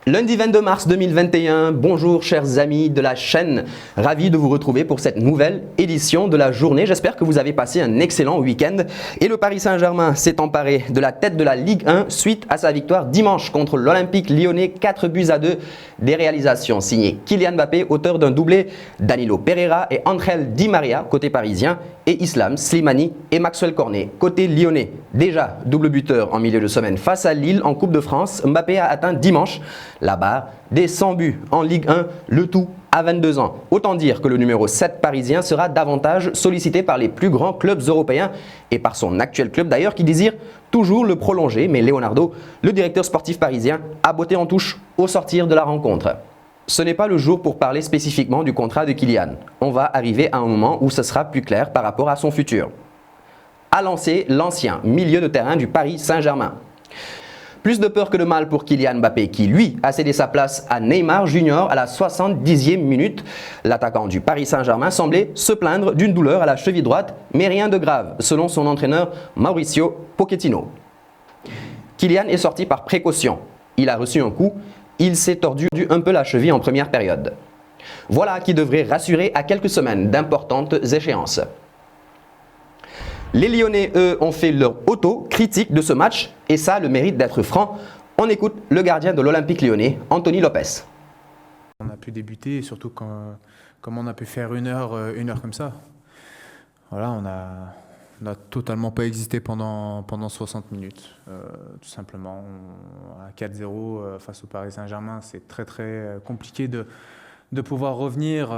Lundi 22 mars 2021, bonjour chers amis de la chaîne, ravi de vous retrouver pour cette nouvelle édition de la journée. J'espère que vous avez passé un excellent week-end et le Paris Saint-Germain s'est emparé de la tête de la Ligue 1 suite à sa victoire dimanche contre l'Olympique Lyonnais 4-2. Des réalisations signées Kylian Mbappé, auteur d'un doublé, Danilo Pereira et Ángel Di María côté parisien et Islam Slimani et Maxwell Cornet côté lyonnais. Déjà double buteur en milieu de semaine face à Lille en Coupe de France, Mbappé a atteint dimanche la barre des 100 buts en Ligue 1, le tout à 22 ans. Autant dire que le numéro 7 parisien sera davantage sollicité par les plus grands clubs européens et par son actuel club d'ailleurs qui désire toujours le prolonger. Mais Leonardo, le directeur sportif parisien, a botté en touche au sortir de la rencontre. Ce n'est pas le jour pour parler spécifiquement du contrat de Kylian. On va arriver à un moment où ce sera plus clair par rapport à son futur. A lancé l'ancien milieu de terrain du Paris Saint-Germain. Plus de peur que de mal pour Kylian Mbappé qui, lui, a cédé sa place à Neymar Junior à la 70e minute. L'attaquant du Paris Saint-Germain semblait se plaindre d'une douleur à la cheville droite, mais rien de grave, selon son entraîneur Mauricio Pochettino. Kylian est sorti par précaution. Il a reçu un coup, il s'est tordu un peu la cheville en première période. Voilà qui devrait rassurer à quelques semaines d'importantes échéances. Les Lyonnais, eux, ont fait leur auto-critique de ce match et ça a le mérite d'être franc. On écoute le gardien de l'Olympique Lyonnais, Anthony Lopez. On a pu débuter, surtout comme on a pu faire une heure comme ça. Voilà, on a totalement pas existé pendant 60 minutes. Tout simplement, à 4-0 face au Paris Saint-Germain, c'est très compliqué de pouvoir revenir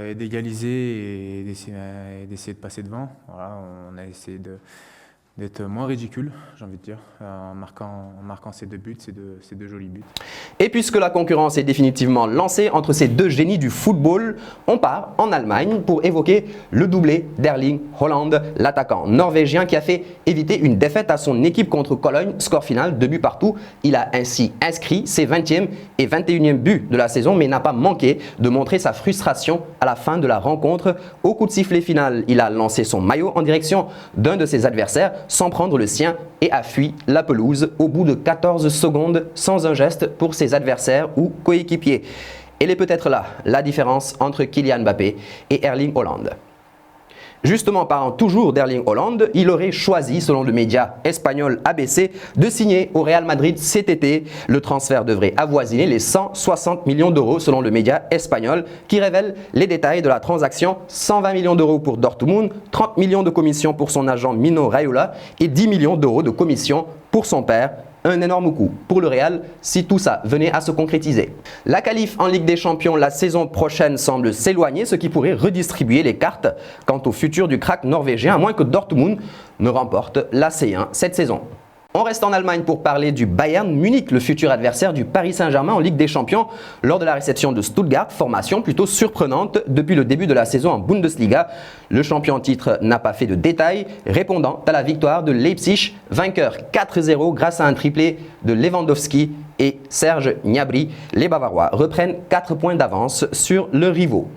et d'égaliser et d'essayer de passer devant. Voilà, on a essayé d'être moins ridicule, j'ai envie de dire, en marquant ces deux buts, ces deux jolis buts. Et puisque la concurrence est définitivement lancée entre ces deux génies du football, on part en Allemagne pour évoquer le doublé d'Erling Haaland, l'attaquant norvégien qui a fait éviter une défaite à son équipe contre Cologne, score final 2 buts partout. Il a ainsi inscrit ses 20e et 21e buts de la saison, mais n'a pas manqué de montrer sa frustration à la fin de la rencontre. Au coup de sifflet final, il a lancé son maillot en direction d'un de ses adversaires, sans prendre le sien et a fui la pelouse au bout de 14 secondes sans un geste pour ses adversaires ou coéquipiers. Elle est peut-être là la différence entre Kylian Mbappé et Erling Haaland. Justement, parlant toujours d'Erling Haaland, il aurait choisi, selon le média espagnol ABC, de signer au Real Madrid cet été. Le transfert devrait avoisiner les 160 millions d'euros selon le média espagnol qui révèle les détails de la transaction. 120 millions d'euros pour Dortmund, 30 millions de commissions pour son agent Mino Raiola et 10 millions d'euros de commissions pour son père. Un énorme coup pour le Real si tout ça venait à se concrétiser. La qualif en Ligue des Champions la saison prochaine semble s'éloigner, ce qui pourrait redistribuer les cartes quant au futur du crack norvégien, à moins que Dortmund ne remporte la C1 cette saison. On reste en Allemagne pour parler du Bayern Munich, le futur adversaire du Paris Saint-Germain en Ligue des Champions lors de la réception de Stuttgart, formation plutôt surprenante depuis le début de la saison en Bundesliga. Le champion en titre n'a pas fait de détails, répondant à la victoire de Leipzig, vainqueur 4-0 grâce à un triplé de Lewandowski et Serge Gnabry. Les Bavarois reprennent 4 points d'avance sur leurs rivaux.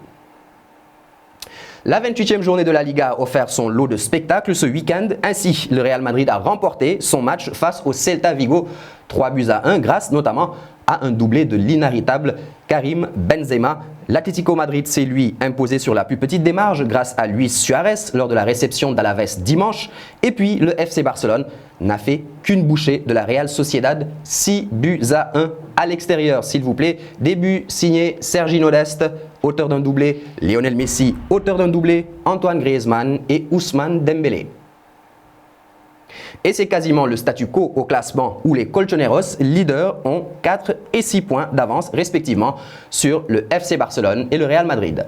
La 28e journée de la Liga a offert son lot de spectacles ce week-end. Ainsi, le Real Madrid a remporté son match face au Celta Vigo 3-1 grâce notamment à un doublé de l'inarrêtable Karim Benzema. L'Atlético Madrid s'est lui imposé sur la plus petite des marges grâce à Luis Suarez lors de la réception d'Alaves dimanche. Et puis le FC Barcelone n'a fait qu'une bouchée de la Real Sociedad, 6-1 à l'extérieur s'il vous plaît. Début signé Sergi Dest, auteur d'un doublé, Lionel Messi, auteur d'un doublé, Antoine Griezmann et Ousmane Dembélé. Et c'est quasiment le statu quo au classement où les Colchoneros, leaders, ont 4 et 6 points d'avance respectivement sur le FC Barcelone et le Real Madrid.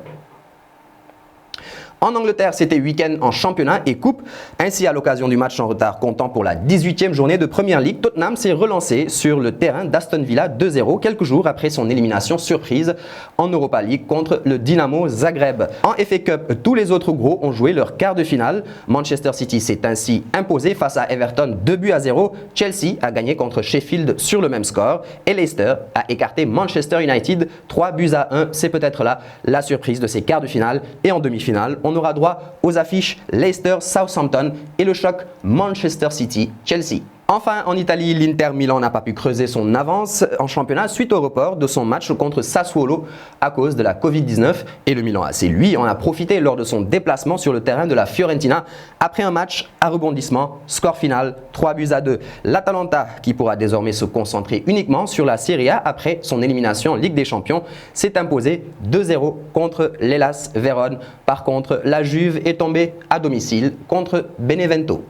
En Angleterre, c'était week-end en championnat et coupe. Ainsi, à l'occasion du match en retard comptant pour la 18e journée de Premier League, Tottenham s'est relancé sur le terrain d'Aston Villa 2-0 quelques jours après son élimination surprise en Europa League contre le Dynamo Zagreb. En FA Cup, tous les autres gros ont joué leur quart de finale. Manchester City s'est ainsi imposé face à Everton 2-0. Chelsea a gagné contre Sheffield sur le même score et Leicester a écarté Manchester United 3-1. C'est peut-être là la surprise de ces quarts de finale. Et en demi-finale, on aura droit aux affiches Leicester-Southampton et le choc Manchester City-Chelsea. Enfin, en Italie, l'Inter Milan n'a pas pu creuser son avance en championnat suite au report de son match contre Sassuolo à cause de la Covid-19. Et le Milan AC, lui, en a profité lors de son déplacement sur le terrain de la Fiorentina après un match à rebondissement. Score final 3-2. L'Atalanta, qui pourra désormais se concentrer uniquement sur la Serie A après son élimination en Ligue des Champions, s'est imposé 2-0 contre l'Hellas Vérone. Par contre, la Juve est tombée à domicile contre Benevento.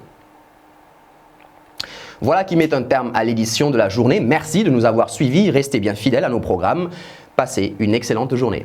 Voilà qui met un terme à l'édition de la journée. Merci de nous avoir suivis. Restez bien fidèles à nos programmes. Passez une excellente journée.